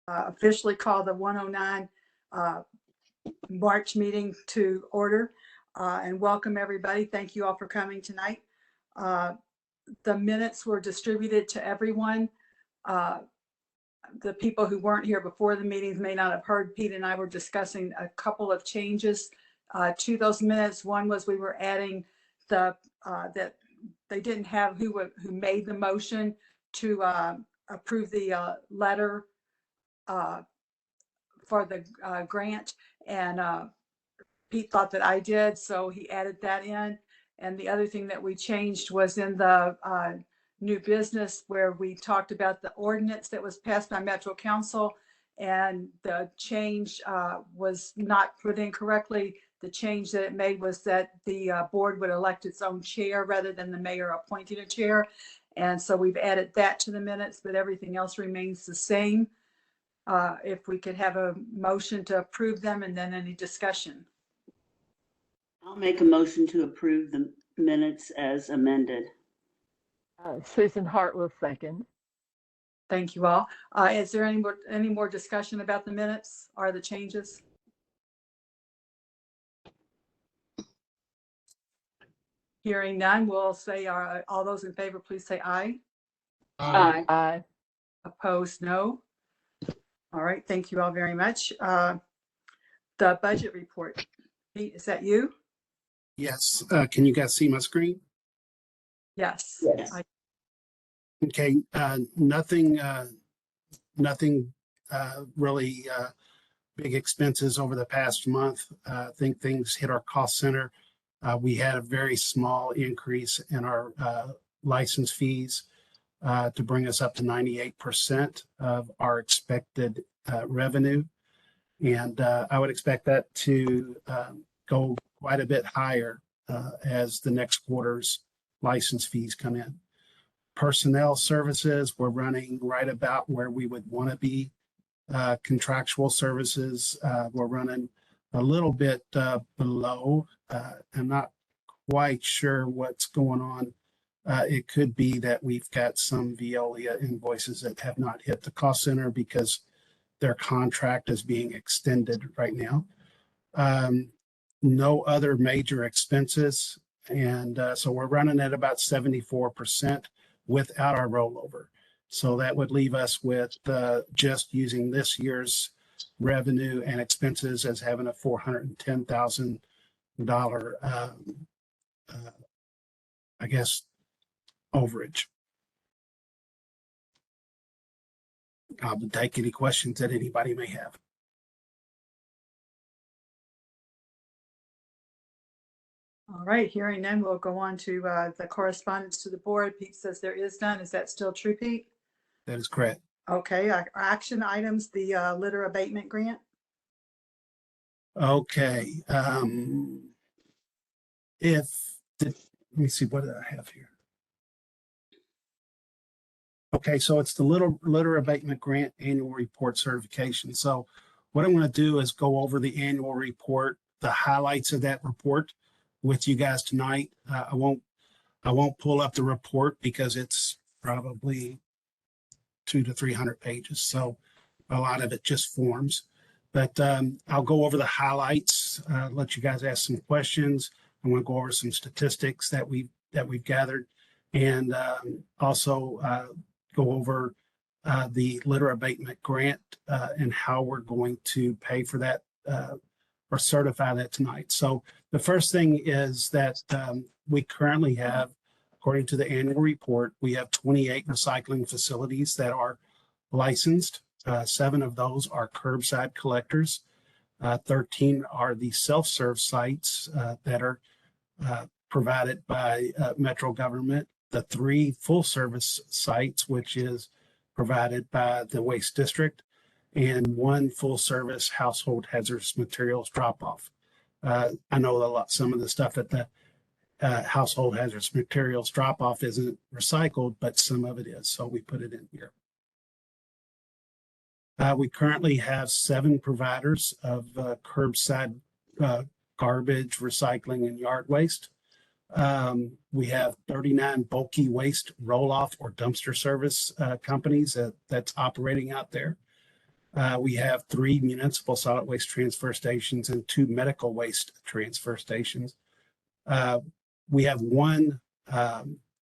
officially call the 109 March meeting to order and welcome everybody. Thank you all for coming tonight. The minutes were distributed to everyone. The people who weren't here before the meetings may not have heard. Pete and I were discussing a couple of changes to those minutes. One was we were adding that they didn't have who made the motion to approve the letter for the grant, and Pete thought that I did, so he added that in. And the other thing that we changed was in the new business, where we talked about the ordinance that was passed by Metro Council, and the change was not put in correctly. The change that it made was that the board would elect its own chair rather than the mayor appointing a chair. And so we've added that to the minutes, but everything else remains the same. If we could have a motion to approve them, and then any discussion. I'll make a motion to approve the minutes as amended. Susan Hart will second. Thank you all. Is there any more discussion about the minutes or the changes? Hearing none, we'll say all those in favor, please say aye. Aye. Aye. Opposed, no. All right, thank you all very much. The budget report. Pete, is that you? Yes. Can you guys see my screen? Yes. Yes. Okay. Nothing really big expenses over the past month. I think things hit our cost center. We had a very small increase in our license fees to bring us up to 98% of our expected revenue. And I would expect that to go quite a bit higher as the next quarter's license fees come in. Personnel services, we're running right about where we would want to be. Contractual services, we're running a little bit below. I'm not quite sure what's going on. It could be that we've got some Veolia invoices that have not hit the cost center because their contract is being extended right now. No other major expenses. And so we're running at about 74% without our rollover. So that would leave us with just using this year's revenue and expenses as having a $410,000, I guess, overage. I'll take any questions that anybody may have. All right, hearing none, we'll go on to the correspondence to the board. Pete says there is none. Is that still true, Pete? That is correct. Okay, our action items, the litter abatement grant. Okay. Let me see, what do I have here? Okay, so it's the litter abatement grant annual report certification. So what I'm going to do is go over the annual report, the highlights of that report with you guys tonight. I won't pull up the report because it's probably 200 to 300 pages. So a lot of it just forms, but I'll go over the highlights, let you guys ask some questions. I'm going to go over some statistics that we've gathered, and also go over the litter abatement grant and how we're going to pay for that or certify that tonight. So the first thing is that we currently have, according to the annual report, we have 28 recycling facilities that are licensed. 7 of those are curbside collectors. 13 are the self-serve sites that are provided by Metro government. The 3 full-service sites, which is provided by the Waste District, and 1 full-service household hazardous materials drop-off. I know some of the stuff at the household hazardous materials drop-off isn't recycled, but some of it is, so we put it in here. We currently have 7 providers of curbside garbage, recycling, and yard waste. We have 39 bulky waste roll-off or dumpster service companies that's operating out there. We have 3 municipal solid waste transfer stations and 2 medical waste transfer stations. We have 1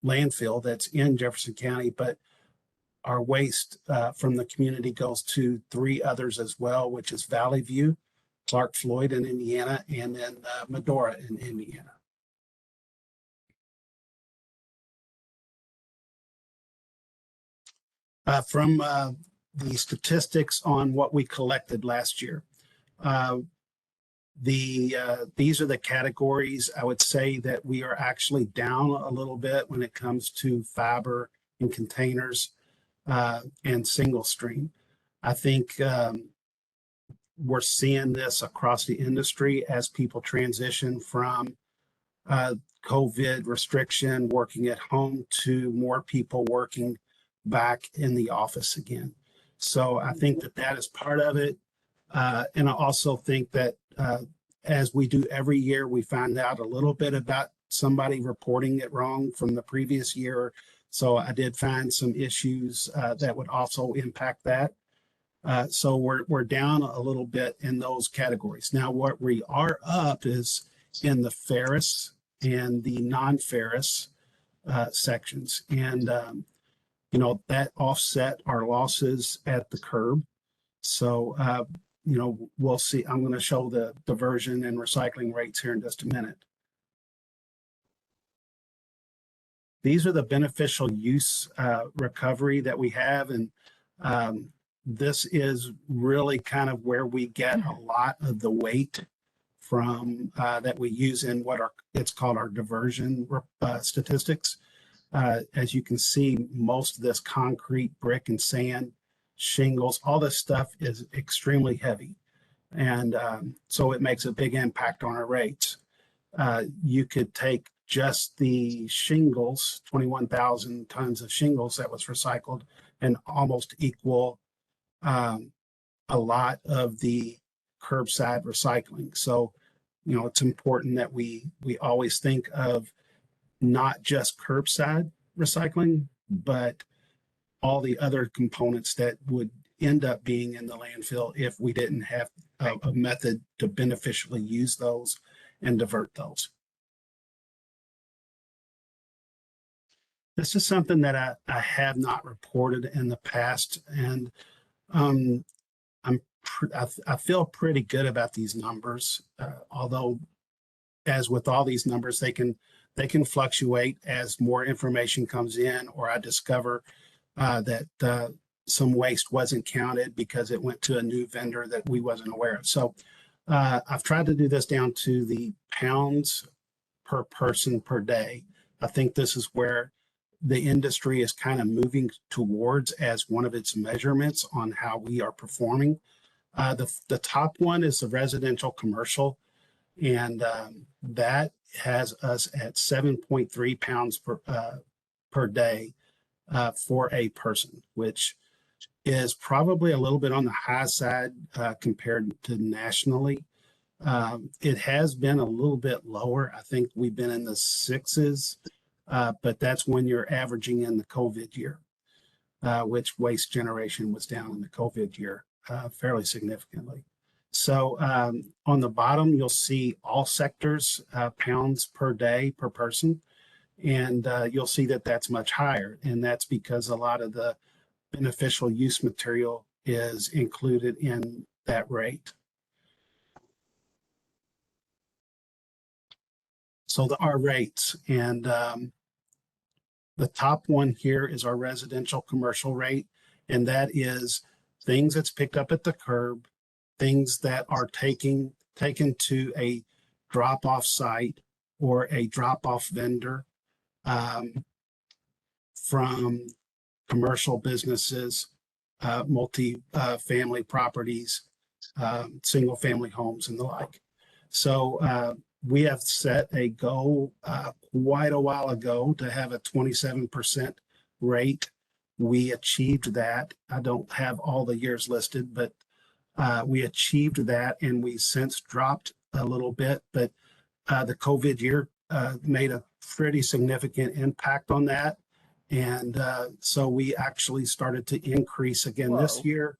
landfill that's in Jefferson County, but our waste from the community goes to 3 others as well, which is Valley View, Clark Floyd in Indiana, and then Medora in Indiana. From the statistics on what we collected last year, these are the categories. I would say that we are actually down a little bit when it comes to fiber and containers and single stream. I think we're seeing this across the industry as people transition from COVID restriction, working at home, to more people working back in the office again. So I think that that is part of it. And I also think that as we do every year, we find out a little bit about somebody reporting it wrong from the previous year. So I did find some issues that would also impact that. So we're down a little bit in those categories. Now, what we are up is in the ferrous and the non-ferrous sections. And, you know, that offset our losses at the curb. So, you know, we'll see. I'm going to show the diversion and recycling rates here in just a minute. These are the beneficial use recovery that we have. And this is really kind of where we get a lot of the weight from that we use in what it's called our diversion statistics. As you can see, most of this concrete, brick and sand, shingles, all this stuff is extremely heavy. And so it makes a big impact on our rates. You could take just the shingles, 21,000 tons of shingles that was recycled, and almost equal a lot of the curbside recycling. So, you know, it's important that we always think of not just curbside recycling, but all the other components that would end up being in the landfill if we didn't have a method to beneficially use those and divert those. This is something that I have not reported in the past, and I feel pretty good about these numbers, although as with all these numbers, they can fluctuate as more information comes in, or I discover that some waste wasn't counted because it went to a new vendor that we wasn't aware of. So I've tried to do this down to the pounds per person per day. I think this is where the industry is kind of moving towards as one of its measurements on how we are performing. The top one is the residential commercial, and that has us at 7.3 pounds per day for a person, which is probably a little bit on the high side compared to nationally. It has been a little bit lower. I think we've been in the 6s, but that's when you're averaging in the COVID year, which waste generation was down in the COVID year fairly significantly. So on the bottom, you'll see all sectors, pounds per day per person. And you'll see that that's much higher. And that's because a lot of the beneficial use material is included in that rate. So our rates, and the top one here is our residential commercial rate. And that is things that's picked up at the curb, things that are taken to a drop-off site or a drop-off vendor, from commercial businesses, multi-family properties, single-family homes, and the like. So we have set a goal quite a while ago to have a 27% rate. We achieved that. I don't have all the years listed, but we achieved that, and we since dropped a little bit. But the COVID year made a pretty significant impact on that. And so we actually started to increase again this year.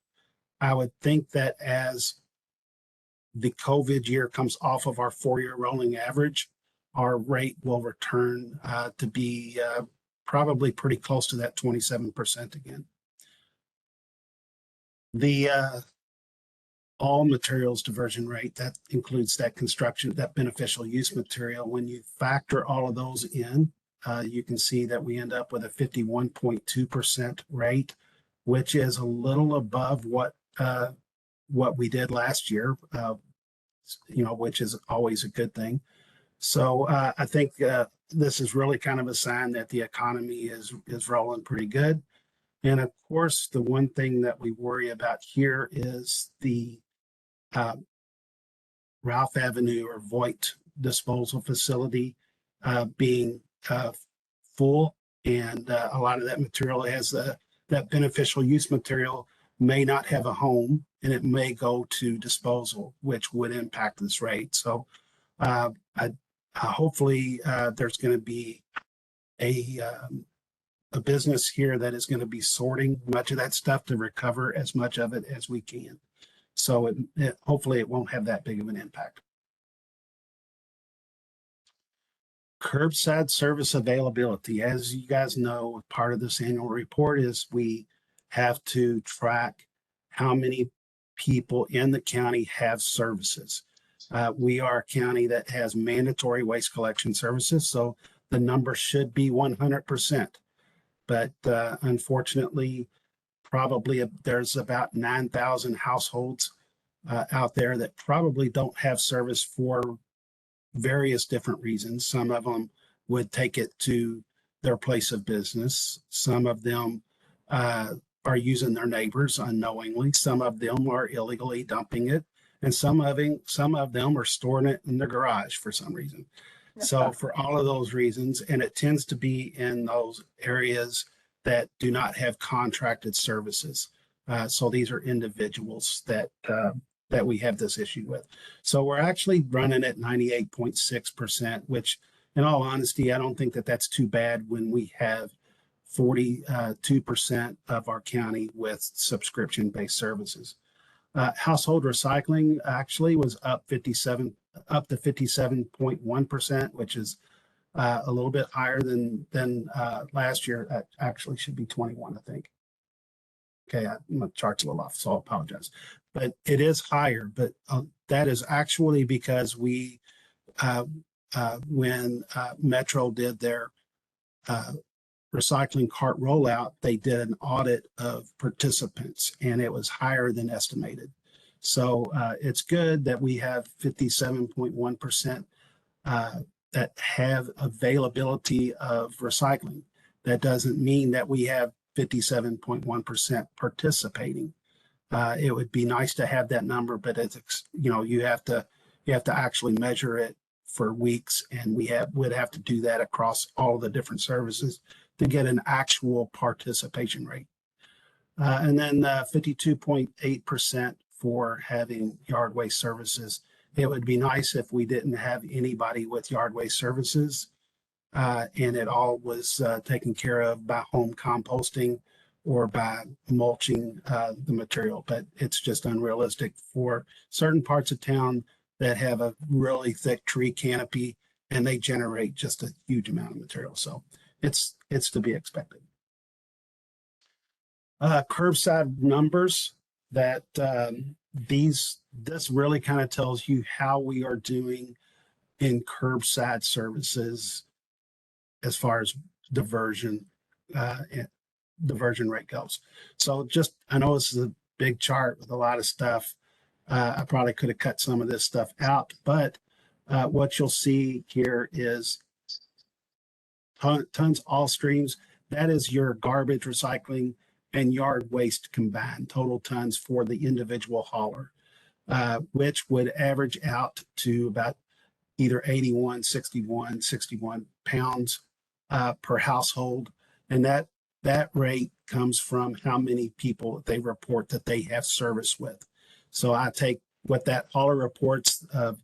I would think that as the COVID year comes off of our 4-year rolling average, our rate will return to be probably pretty close to that 27% again. The all materials diversion rate, that includes that construction, that beneficial use material. When you factor all of those in, you can see that we end up with a 51.2% rate, which is a little above what we did last year, which is always a good thing. So I think this is really kind of a sign that the economy is rolling pretty good. And of course, the one thing that we worry about here is the Ralph Avenue or Voigt disposal facility being full, and a lot of that material has that beneficial use material may not have a home, and it may go to disposal, which would impact this rate. So hopefully there's going to be a business here that is going to be sorting much of that stuff to recover as much of it as we can. So hopefully it won't have that big of an impact. Curbside service availability. As you guys know, part of this annual report is we have to track how many people in the county have services. We are a county that has mandatory waste collection services, so the number should be 100%. But unfortunately, probably there's about 9,000 households out there that probably don't have service for various different reasons. Some of them would take it to their place of business. Some of them are using their neighbors unknowingly. Some of them are illegally dumping it. And some of them are storing it in their garage for some reason. So for all of those reasons, and it tends to be in those areas that do not have contracted services. So these are individuals that we have this issue with. So we're actually running at 98.6%, which in all honesty, I don't think that that's too bad when we have 42% of our county with subscription-based services. Household recycling actually was up to 57.1%, which is a little bit higher than last year. That actually should be 21, I think. Okay, my chart's a little off, so I apologize. But it is higher, but that is actually because we, when Metro did their recycling cart rollout, they did an audit of participants, and it was higher than estimated. So it's good that we have 57.1% that have availability of recycling. That doesn't mean that we have 57.1% participating. It would be nice to have that number, but it's, you have to actually measure it for weeks, and would have to do that across all the different services to get an actual participation rate. And then 52.8% for having yard waste services. It would be nice if we didn't have anybody with yard waste services, and it all was taken care of by home composting or by mulching the material. But it's just unrealistic for certain parts of town that have a really thick tree canopy, and they generate just a huge amount of material. So it's to be expected. Curbside numbers that this really kind of tells you how we are doing in curbside services as far as diversion rate goes. So I know this is a big chart with a lot of stuff. I probably could have cut some of this stuff out, but what you'll see here is tons, all streams. That is your garbage, recycling, and yard waste combined, total tons for the individual hauler, which would average out to about either 81, 61 pounds per household. And that rate comes from how many people they report that they have service with. So I take what that hauler reports of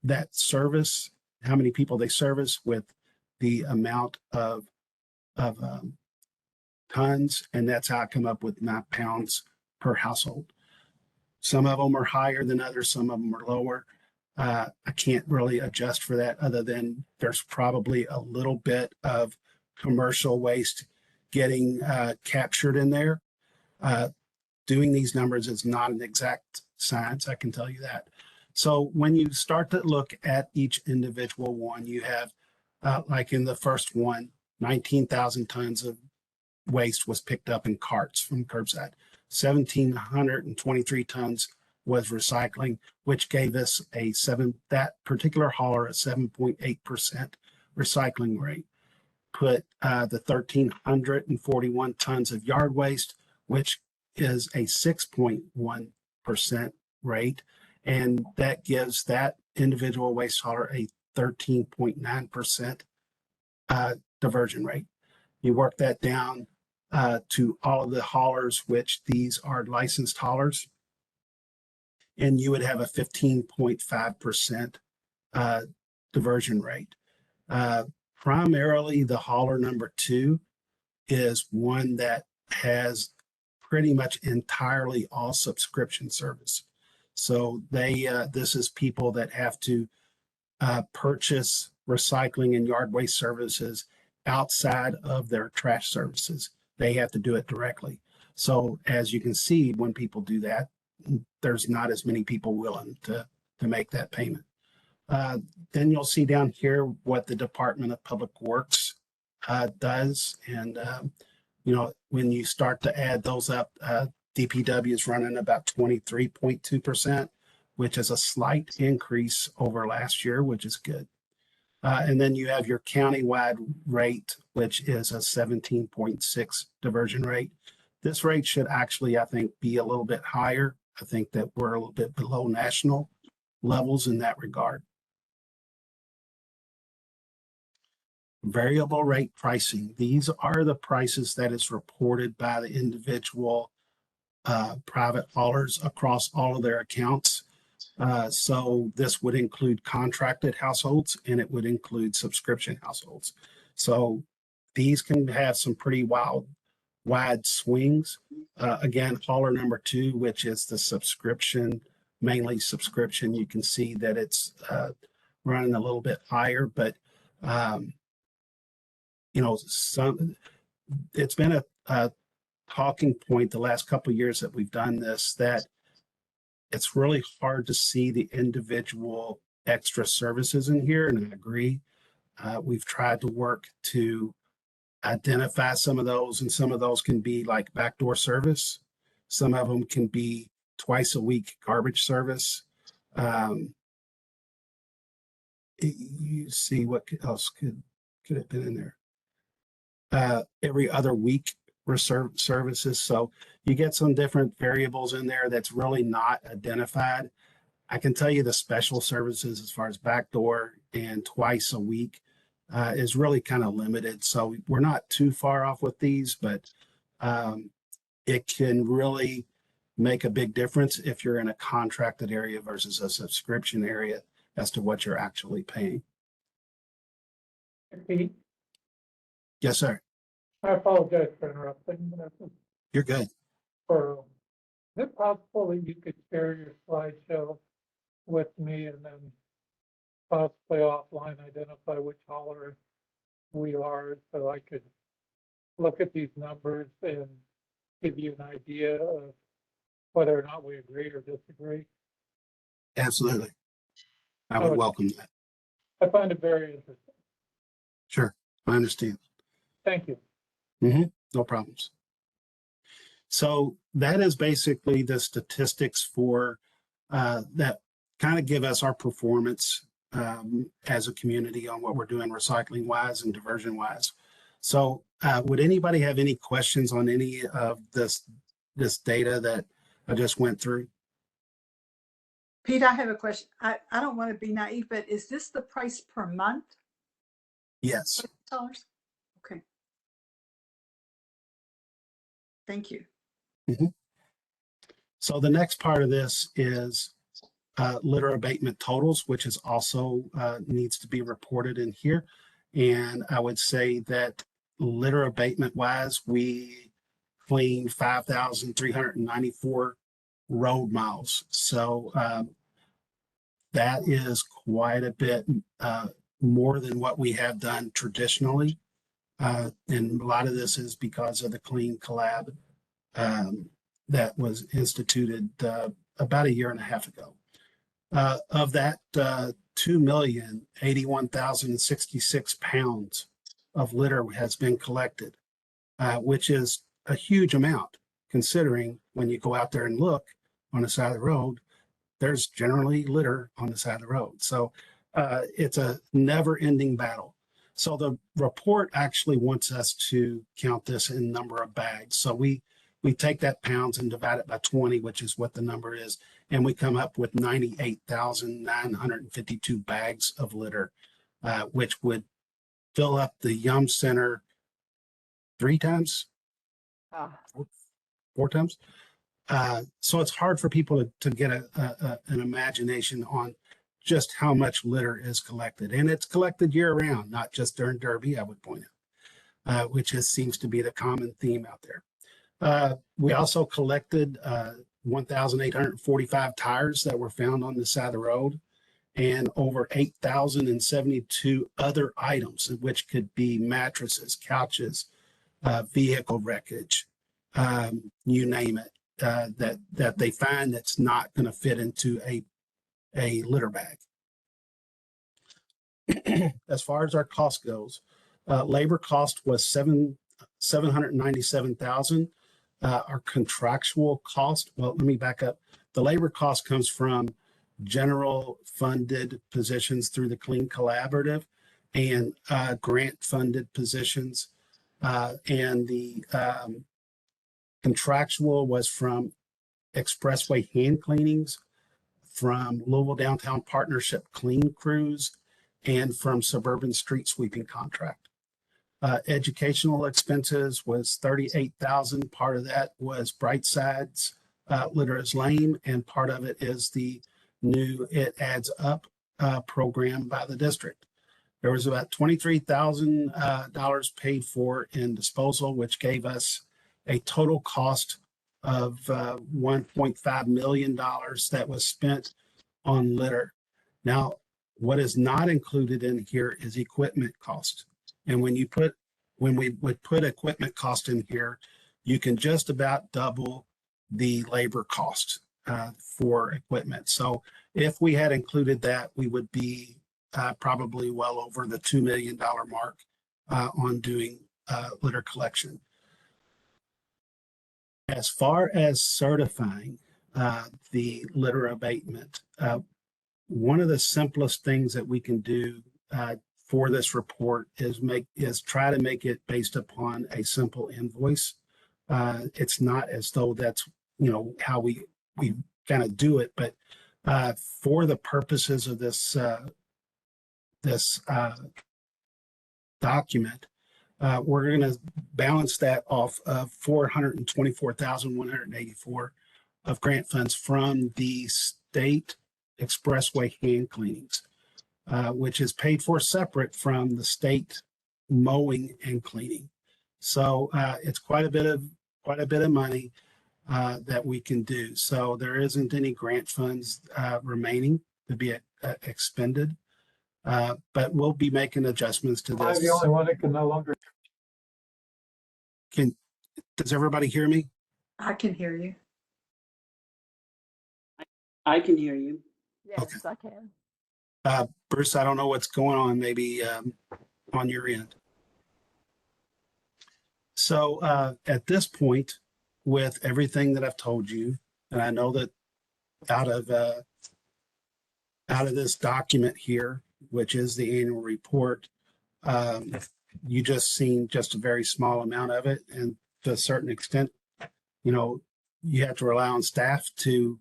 that service, how many people they service, with the amount of tons, and that's how I come up with 9 pounds per household. Some of them are higher than others, some of them are lower. I can't really adjust for that other than there's probably a little bit of commercial waste getting captured in there. Doing these numbers is not an exact science, I can tell you that. So when you start to look at each individual one, you have, like in the first one, 19,000 tons of waste was picked up in carts from curbside. 1,723 tons was recycling, which gave us that particular hauler a 7.8% recycling rate. Put the 1,341 tons of yard waste, which is a 6.1% rate. And that gives that individual waste hauler a 13.9% diversion rate. You work that down to all of the haulers, which these are licensed haulers, and you would have a 15.5% diversion rate. Primarily, the hauler number 2 is one that has pretty much entirely all subscription service. So this is people that have to purchase recycling and yard waste services outside of their trash services. They have to do it directly. So as you can see, when people do that, there's not as many people willing to make that payment. Then you'll see down here what the Department of Public Works does. And, when you start to add those up, DPW is running about 23.2%, which is a slight increase over last year, which is good. And then you have your countywide rate, which is a 17.6 diversion rate. This rate should actually, I think, be a little bit higher. I think that we're a little bit below national levels in that regard. Variable rate pricing. These are the prices that is reported by the individual private haulers across all of their accounts. So this would include contracted households and it would include subscription households. So these can have some pretty wide swings. Again, hauler number 2, which is the subscription, mainly subscription, you can see that it's running a little bit higher, but it's been a talking point the last couple of years that we've done this, that it's really hard to see the individual extra services in here. And I agree. We've tried to work to identify some of those, and some of those can be like backdoor service. Some of them can be twice a week garbage service. You see what else could have been in there. Every other week services. So you get some different variables in there that's really not identified. I can tell you the special services as far as backdoor and twice a week is really kind of limited. So we're not too far off with these, but it can really make a big difference if you're in a contracted area versus a subscription area as to what you're actually paying. Pete, Yes, sir. I apologize for interrupting, but You're good. is it possible that you could share your slideshow with me and then possibly offline identify which hauler we are, so I could look at these numbers and give you an idea of whether or not we agree or disagree? Absolutely. I would welcome that. I find it very interesting. Sure. I understand. Thank you. No problems. So that is basically the statistics for that kind of give us our performance as a community on what we're doing recycling wise and diversion wise. So would anybody have any questions on any of this data that I just went through? Pete, I have a question. I don't want to be naive, but is this the price per month? Yes. Dollars? Okay. Thank you. So the next part of this is litter abatement totals, which is also needs to be reported in here. And I would say that litter abatement wise, we cleaned 5,394 road miles. So that is quite a bit more than what we have done traditionally. And a lot of this is because of the Clean Collab that was instituted about a year and a half ago. Of that, 2,081,066 pounds of litter has been collected, which is a huge amount considering when you go out there and look on the side of the road, there's generally litter on the side of the road. So it's a never ending battle. So the report actually wants us to count this in number of bags. So we take that pounds and divide it by 20, which is what the number is. And we come up with 98,952 bags of litter, which would fill up the Yum Center 3 times, Ah, 4 times. So it's hard for people to get an imagination on just how much litter is collected. And it's collected year round, not just during Derby, I would point out, which seems to be the common theme out there. We also collected 1,845 tires that were found on the side of the road and over 8,072 other items, which could be mattresses, couches, vehicle wreckage, you name it, that they find that's not going to fit into a litter bag. As far as our cost goes, labor cost was $797,000. Our contractual cost, well, let me back up. The labor cost comes from general funded positions through the Clean Collaborative and grant funded positions. And the contractual was from expressway hand cleanings, from Louisville Downtown Partnership clean crews, and from suburban street sweeping contract. Educational expenses was $38,000. Part of that was Brightside's Litter is Lame, and part of it is the new It Adds Up program by the district. There was about $23,000 paid for in disposal, which gave us a total cost of $1.5 million that was spent on litter. Now, what is not included in here is equipment cost. And when we would put equipment cost in here, you can just about double the labor cost for equipment. So if we had included that, we would be probably well over the $2 million mark on doing litter collection. As far as certifying the litter abatement, one of the simplest things that we can do for this report is try to make it based upon a simple invoice. It's not as though that's how we kind of do it, but for the purposes of this document, we're going to balance that off of $424,184 of grant funds from the state expressway hand cleanings, which is paid for separate from the state mowing and cleaning. So it's quite a bit of money that we can do. So there isn't any grant funds remaining to be expended, but we'll be making adjustments to Am I this. the only one that can no longer? Does everybody hear me? I can hear you. I can hear you. yes, I can. Bruce, I don't know what's going on, maybe on your end. So at this point, with everything that I've told you, and I know that out of this document here, which is the annual report, you just seen just a very small amount of it. And to a certain extent, you have to rely on staff to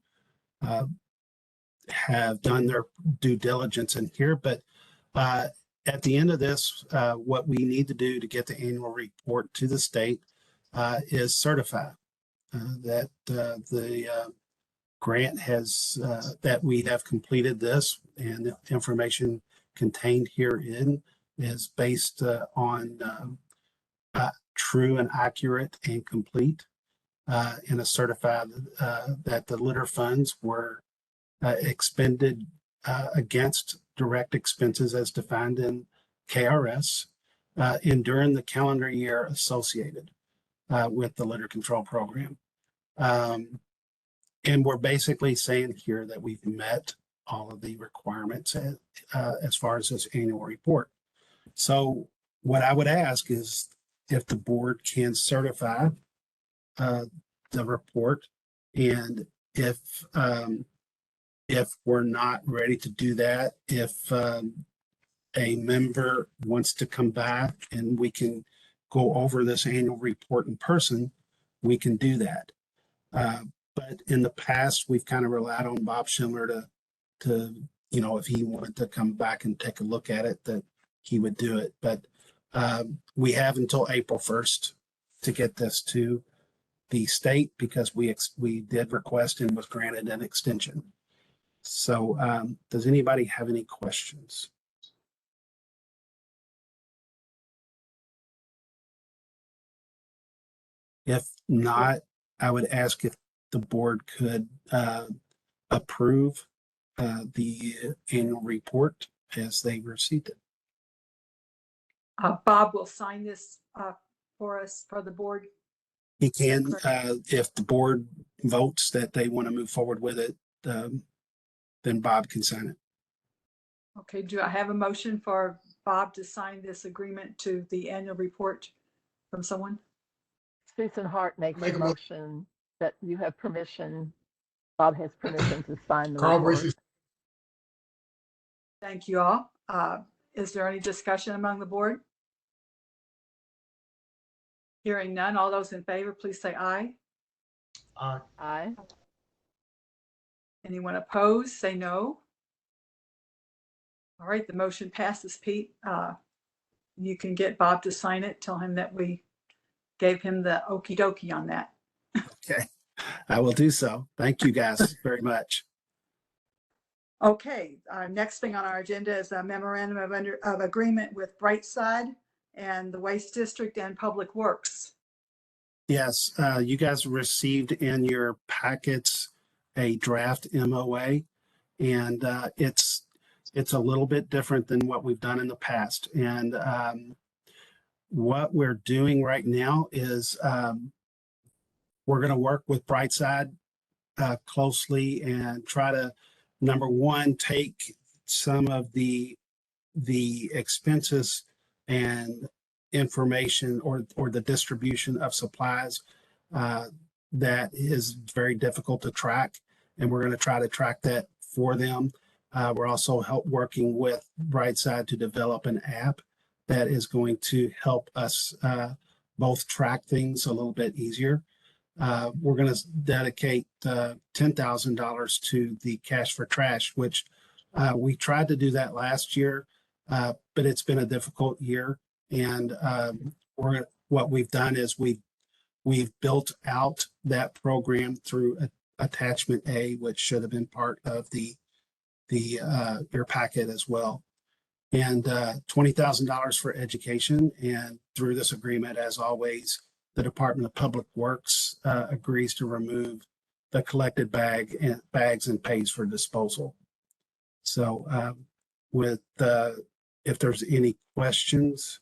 have done their due diligence in here. But at the end of this, what we need to do to get the annual report to the state is certify that the grant has, that we have completed this, and the information contained herein is based on true and accurate and complete. and a certified that the litter funds were expended against direct expenses as defined in KRS and during the calendar year associated with the litter control program. And we're basically saying here that we've met all of the requirements as far as this annual report. So what I would ask is if the board can certify the report, and if we're not ready to do that, if a member wants to come back and we can go over this annual report in person, we can do that. But in the past, we've kind of relied on Bob Schindler to, you know, if he wanted to come back and take a look at it, that he would do it. But we have until April 1st to get this to the state because we did request and was granted an extension. So does anybody have any questions? If not, I would ask if the board could approve the annual report as they received it. Bob will sign this for us, for the board. He can, if the board votes that they want to move forward with it, then Bob can sign it. Okay, do I have a motion for Bob to sign this agreement to the annual report from someone? Susan Hart makes Make a a mo- motion that you have permission, Bob has permission to sign the Carl report. Bracy, Thank you all. Is there any discussion among the board? Hearing none, all those in favor, please say aye. Aye. Anyone opposed, say no. All right, the motion passes, Pete. You can get Bob to sign it. Tell him that we gave him the okey dokey on that. Okay, I will do so. Thank you guys very much. Okay, next thing on our agenda is a memorandum of agreement with Brightside and the Waste District and Public Works. Yes, you guys received in your packets a draft MOA, and it's a little bit different than what we've done in the past. And what we're doing right now is we're going to work with Brightside closely and try to, number one, take some of the expenses and information or the distribution of supplies that is very difficult to track. And we're going to try to track that for them. We're also working with Brightside to develop an app that is going to help us both track things a little bit easier. We're going to dedicate $10,000 to the Cash for Trash, which we tried to do that last year, but it's been a difficult year. And what we've done is we've built out that program through attachment A, which should have been part of your packet as well. And $20,000 for education. And through this agreement, as always, the Department of Public Works agrees to remove the collected bags and pays for disposal. So if there's any questions,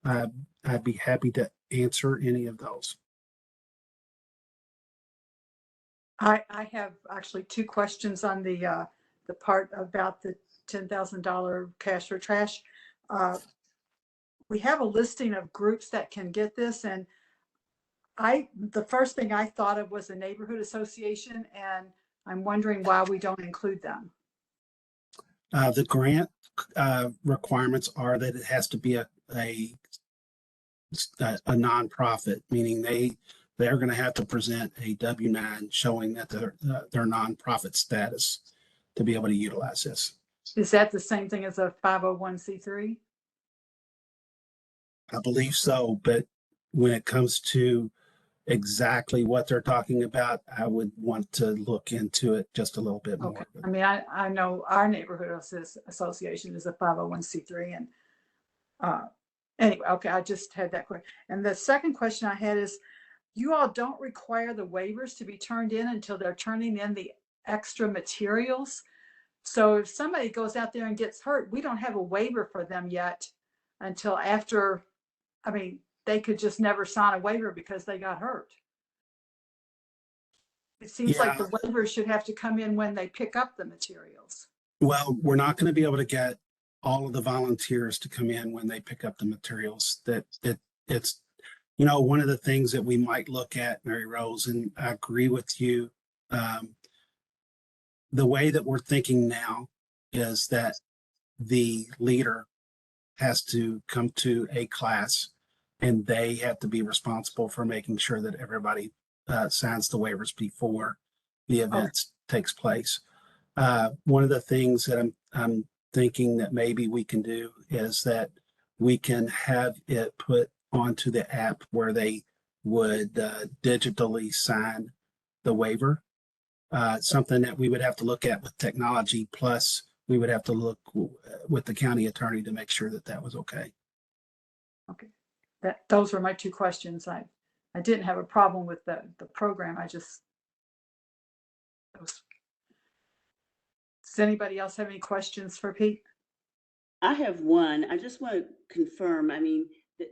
I'd be happy to answer any of those. I have actually two questions on the part about the $10,000 Cash for Trash. We have a listing of groups that can get this, and the first thing I thought of was a neighborhood association, and I'm wondering why we don't include them. The grant requirements are that it has to be a nonprofit, meaning they're going to have to present a W-9 showing that their nonprofit status to be able to utilize this. Is that the same thing as a 501c3? I believe so, but when it comes to exactly what they're talking about, I would want to look into it just a little bit more. Okay. I mean, I know our neighborhood association is a 501c3, and anyway, okay, I just had that question. And the second question I had is, you all don't require the waivers to be turned in until they're turning in the extra materials. So if somebody goes out there and gets hurt, we don't have a waiver for them yet until after, I mean, they could just never sign a waiver because they got hurt. It seems like the waiver should have to come in when they pick up the materials. Well, we're not going to be able to get all of the volunteers to come in when they pick up the materials. It's, you know, one of the things that we might look at, Mary Rose, and I agree with you. The way that we're thinking now is that the leader has to come to a class and they have to be responsible for making sure that everybody signs the waivers before the event takes place. One of the things that I'm thinking that maybe we can do is that we can have it put onto the app where they would digitally sign the waiver. Something that we would have to look at with technology, plus we would have to look with the county attorney to make sure that that was okay. Okay, those were my two questions. I didn't have a problem with the program. Does anybody else have any questions for Pete? I have one. I just want to confirm, I mean,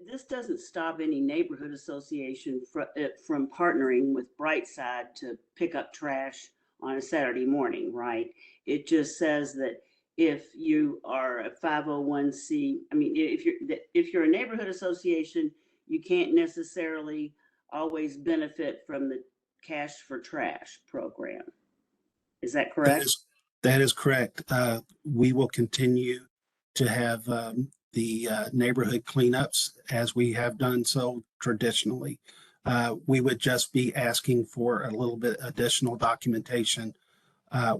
this doesn't stop any neighborhood association from partnering with Brightside to pick up trash on a Saturday morning, right? It just says that if you are a 501c, I mean, if you're a neighborhood association, you can't necessarily always benefit from the Cash for Trash program. Is that correct? That is correct. We will continue to have the neighborhood cleanups as we have done so traditionally. We would just be asking for a little bit additional documentation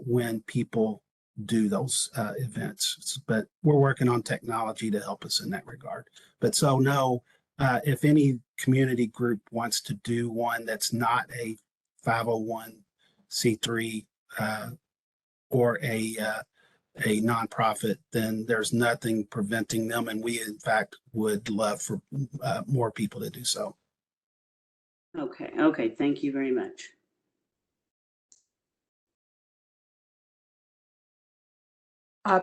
when people do those events. But we're working on technology to help us in that regard. But so no, if any community group wants to do one that's not a 501c3 or a nonprofit, then there's nothing preventing them. And we, in fact, would love for more people to do so. Okay. Thank you very much.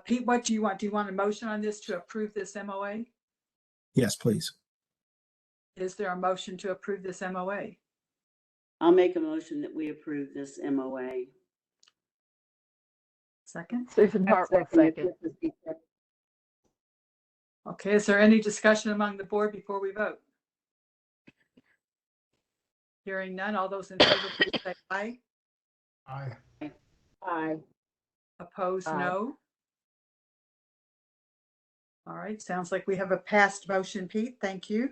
Pete, what do you want? Do you want a motion on this to approve this MOA? Yes, please. Is there a motion to approve this MOA? I'll make a motion that we approve this MOA. Second. Susan Hartwell, second. Okay, is there any discussion among the board before we vote? Hearing none, all those in favor, please say aye. Aye. Aye. Opposed, Aye. no. All right, sounds like we have a passed motion, Pete. Thank you.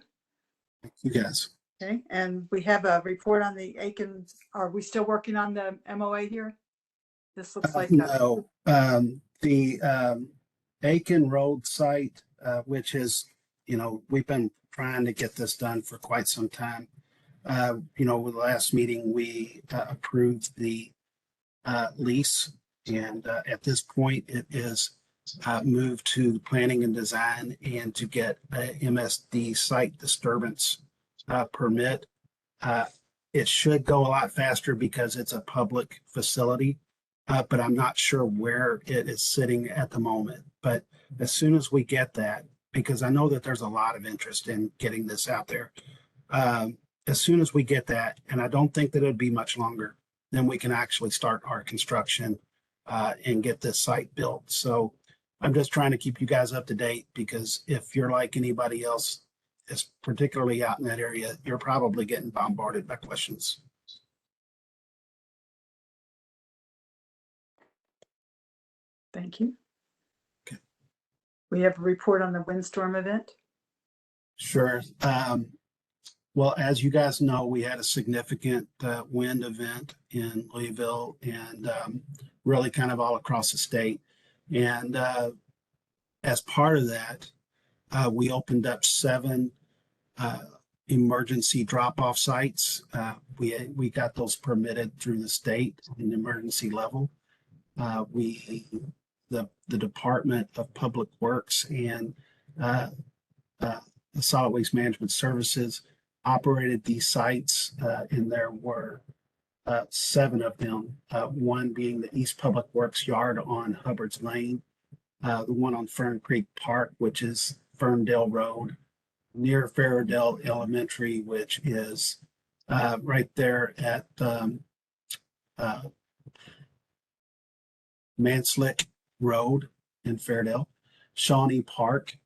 Thank you, guys. Okay, and we have a report on the Aiken. Are we still working on the MOA here? This looks like No, the Aiken Road site, which is, you know, we've been trying to get this done for quite some time. You know, with the last meeting, we approved the lease, and at this point, it is moved to planning and design and to get a MSD site disturbance permit. It should go a lot faster because it's a public facility. But I'm not sure where it is sitting at the moment. But as soon as we get that, because I know that there's a lot of interest in getting this out there, as soon as we get that, and I don't think that it'd be much longer, then we can actually start our construction and get this site built. So I'm just trying to keep you guys up to date, because if you're like anybody else, is particularly out in that area, you're probably getting bombarded by questions. thank you. Okay. We have a report on the windstorm event. Sure. Well, as you guys know, we had a significant wind event in Louisville and really kind of all across the state. And as part of that, we opened up 7 emergency drop-off sites. We got those permitted through the state in the emergency level. The Department of Public Works and the Solid Waste Management Services operated these sites, and there were 7 of them, one being the East Public Works Yard on Hubbard's Lane, the one on Fern Creek Park, which is Ferndale Road, near Fairdale Elementary, which is right there at uh, Manslick Road in Fairdale, Shawnee Park,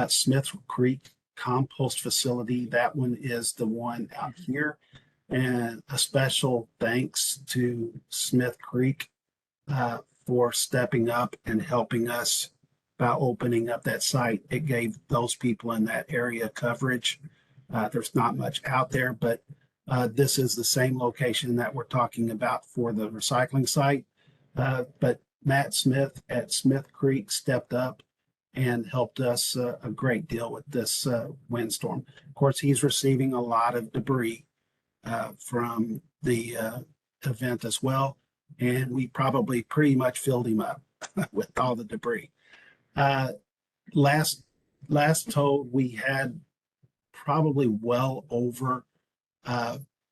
Smith Creek Compost Facility. That one is the one out here. And a special thanks to Smith Creek for stepping up and helping us by opening up that site. It gave those people in that area coverage. There's not much out there, but this is the same location that we're talking about for the recycling site. But Matt Smith at Smith Creek stepped up and helped us a great deal with this windstorm. Of course, he's receiving a lot of debris from the event as well. And we probably pretty much filled him up with all the debris. Last told, we had probably well over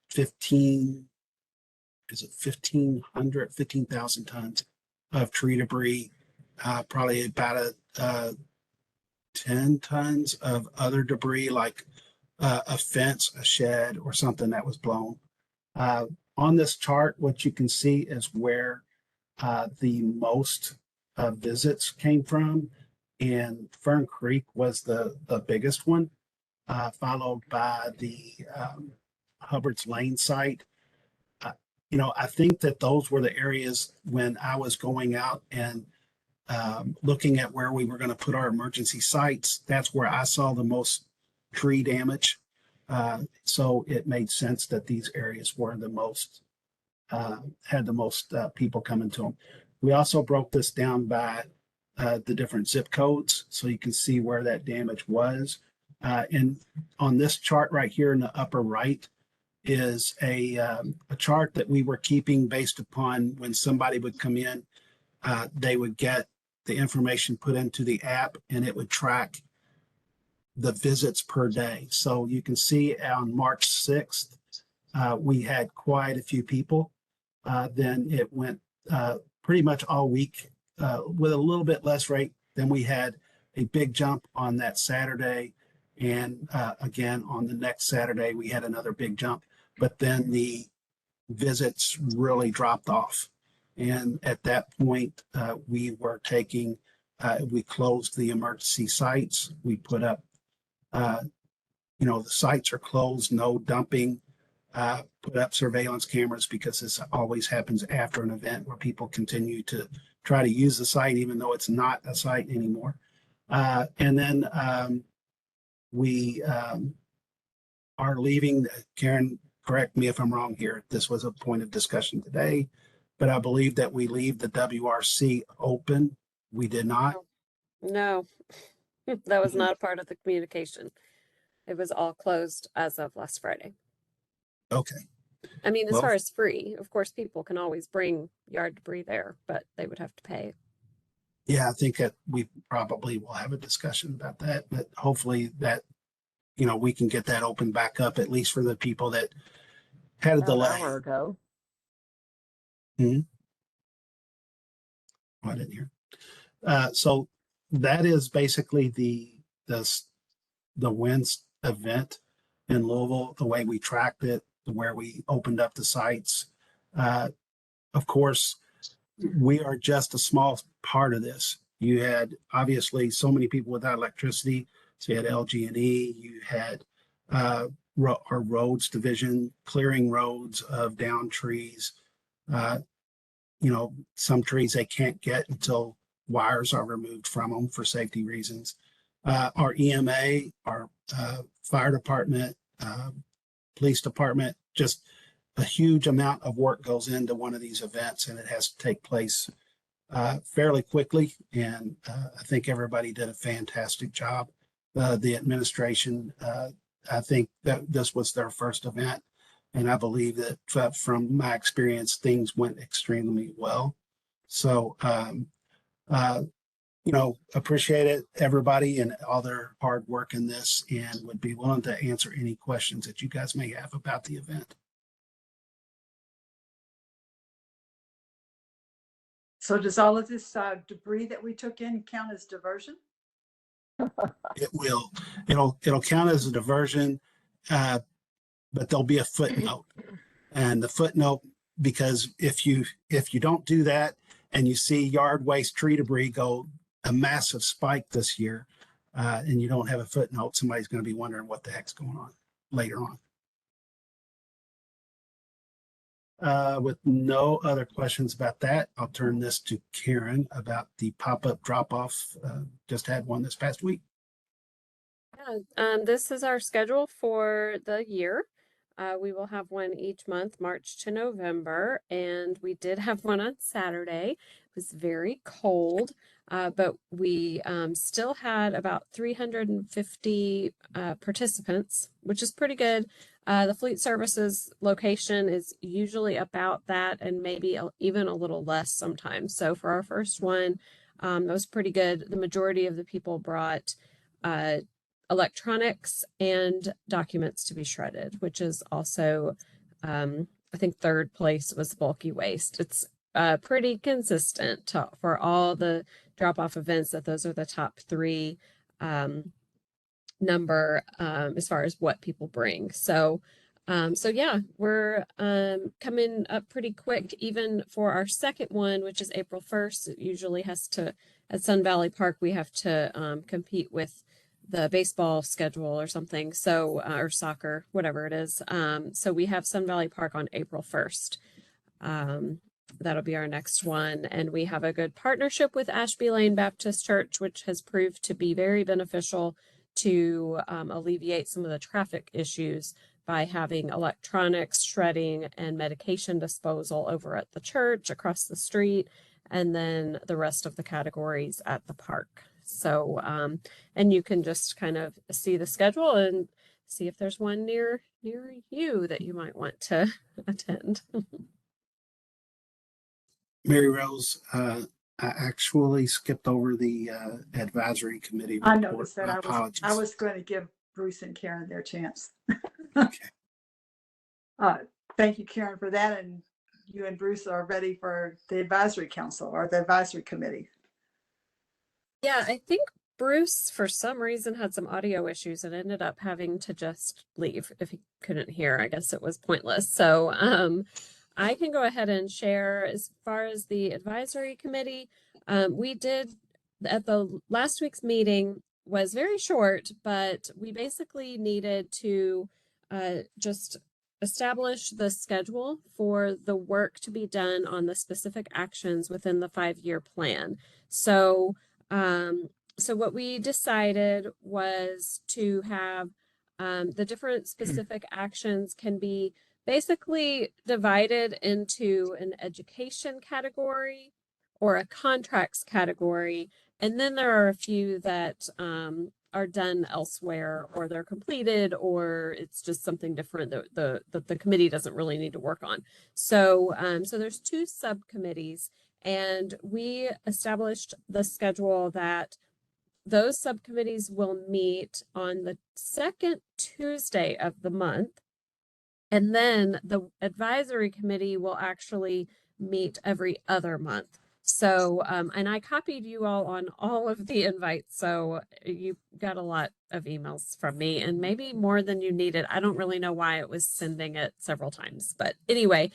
15,000 tons of tree debris, probably about 10 tons of other debris like a fence, a shed, or something that was blown. On this chart, what you can see is where the most visits came from, and Fern Creek was the biggest one, followed by the Hubbard's Lane site. I think that those were the areas when I was going out and looking at where we were going to put our emergency sites. That's where I saw the most tree damage. So it made sense that these areas were the most, had the most people coming to them. We also broke this down by the different zip codes, so you can see where that damage was. And on this chart right here in the upper right is a chart that we were keeping based upon when somebody would come in, they would get the information put into the app and it would track the visits per day. So you can see on March 6th, we had quite a few people. Then it went pretty much all week with a little bit less rate. Then we had a big jump on that Saturday. And again, on the next Saturday, we had another big jump. But then the visits really dropped off. And at that point, we were taking, we closed the emergency sites. We put up, the sites are closed, no dumping, put up surveillance cameras because this always happens after an event where people continue to try to use the site, even though it's not a site anymore. And then we are leaving. Karen, correct me if I'm wrong here. This was a point of discussion today, but I believe that we leave the WRC open. We did not. No, that was not a part of the communication. It was all closed as of last Friday. Okay. I mean, as Well- far as free, of course, people can always bring yard debris there, but they would have to pay. Yeah, I think that we probably will have a discussion about that, but hopefully that, we can get that open back up, at least for the people that had a About an delay. hour ago. I didn't hear. So that is basically the WINS event in Louisville, the way we tracked it, where we opened up the sites. Of course, we are just a small part of this. You had obviously so many people without electricity. So you had LG&E, you had our roads division clearing roads of down trees. Some trees they can't get until wires are removed from them for safety reasons. Our EMA, our fire department, police department, just a huge amount of work goes into one of these events, and it has to take place fairly quickly. And I think everybody did a fantastic job. The administration, I think that this was their first event. And I believe that from my experience, things went extremely well. So appreciate it, everybody, and all their hard work in this, and would be willing to answer any questions that you guys may have about the event. So does all of this debris that we took in count as diversion? It will, it'll count as a diversion, but there'll be a footnote. And the footnote, because if you don't do that and you see yard waste, tree debris go a massive spike this year, and you don't have a footnote, somebody's going to be wondering what the heck's going on later on. With no other questions about that, I'll turn this to Karen about the pop-up drop-off. Just had one this past week. Yeah, this is our schedule for the year. We will have one each month, March to November, and we did have one on Saturday. It was very cold, but we still had about 350 participants, which is pretty good. The Fleet Services location is usually about that and maybe even a little less sometimes. So for our first one, that was pretty good. The majority of the people brought electronics and documents to be shredded, which is also, I think third place was bulky waste. It's pretty consistent for all the drop-off events that those are the top three number as far as what people bring. So yeah, we're coming up pretty quick even for our second one, which is April 1st. It usually has to, at Sun Valley Park, we have to compete with the baseball schedule or something. So, or soccer, whatever it is. So we have Sun Valley Park on April 1st. That'll be our next one. And we have a good partnership with Ashby Lane Baptist Church, which has proved to be very beneficial to alleviate some of the traffic issues by having electronics, shredding, and medication disposal over at the church across the street, and then the rest of the categories at the park. So, and you can just kind of see the schedule and see if there's one near you that you might want to attend. Mary Rose, I actually skipped over the advisory committee I report. noticed that. My I apologies. was going to give Bruce and Karen their chance. Okay. Thank you, Karen, for that. And you and Bruce are ready for the advisory council or the advisory committee. Yeah, I think Bruce, for some reason, had some audio issues and ended up having to just leave if he couldn't hear. I guess it was pointless. So I can go ahead and share as far as the advisory committee. We did at the last week's meeting was very short, but we basically needed to just establish the schedule for the work to be done on the specific actions within the 5-year plan. So so what we decided was to have the different specific actions can be basically divided into an education category or a contracts category. And then there are a few that are done elsewhere, or they're completed, or it's just something different that the committee doesn't really need to work on. So, so there's 2 subcommittees, and we established the schedule that those subcommittees will meet on the second Tuesday of the month. And then the advisory committee will actually meet every other month. So, and I copied you all on all of the invites. So you got a lot of emails from me, and maybe more than you needed. I don't really know why it was sending it several times, but anyway,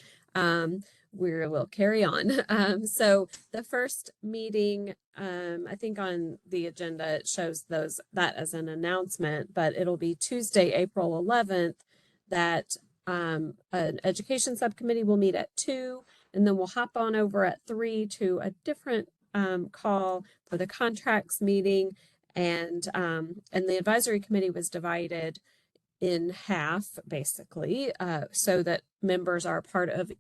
we'll carry on. So the first meeting, I think on the agenda, it shows that as an announcement, but it'll be Tuesday, April 11th, that an education subcommittee will meet at 2, and then we'll hop on over at 3 to a different call for the contracts meeting. And the advisory committee was divided in half, basically, so that members are part of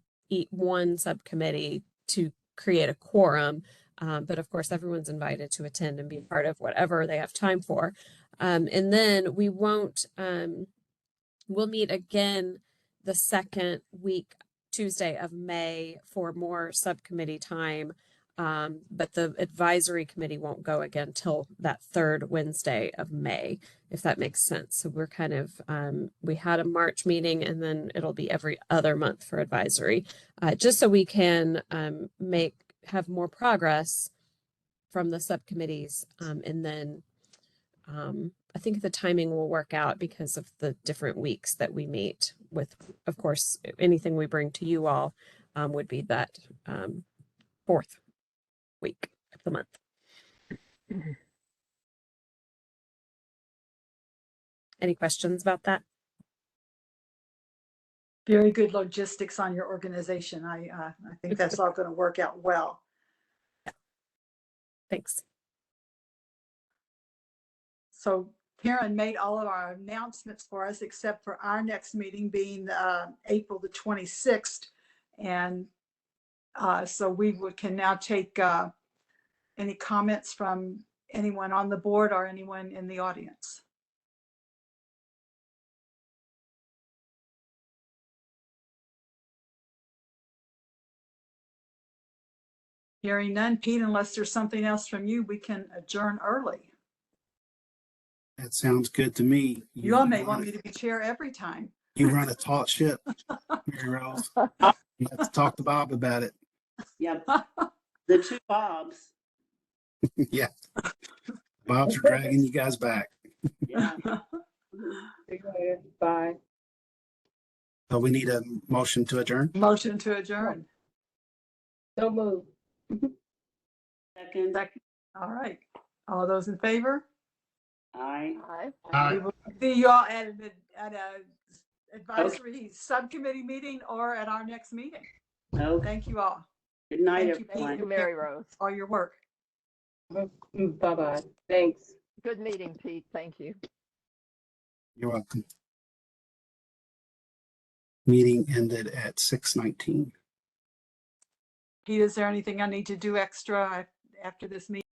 one subcommittee to create a quorum. But of course, everyone's invited to attend and be part of whatever they have time for. And then we won't, we'll meet again the second week, Tuesday of May, for more subcommittee time. But the advisory committee won't go again till that third Wednesday of May, if that makes sense. So we're kind of, we had a March meeting and then it'll be every other month for advisory, just so we can have more progress from the subcommittees. And then I think the timing will work out because of the different weeks that we meet with, of course, anything we bring to you all would be that fourth week of the month. Any questions about that? Very good logistics on your organization. I think that's all going to work out well. Thanks. So Karen made all of our announcements for us, except for our next meeting being April the 26th. And so can now take any comments from anyone on the board or anyone in the audience. Hearing none, Pete, unless there's something else from you, we can adjourn early. That sounds good to me. You all may want me to be chair every time. You run a taut ship, Mary Rose. You have to talk to Bob about it. Yep. The two Bobs. Yeah. Bob's dragging you guys back. Yeah. Bye. So we need a motion to adjourn. Motion to adjourn. So moved. Second. All right. All those in favor? Aye. Aye. We will see you all at a advisory subcommittee meeting or at our next meeting. Okay. Thank you all. Good night, Thank you, Pete. everyone. Thank you, Mary Rose. All your work. Bye-bye. Thanks. Good meeting, Pete. Thank you. You're welcome. Meeting ended at 6:19. Pete, is there anything I need to do extra after this meeting?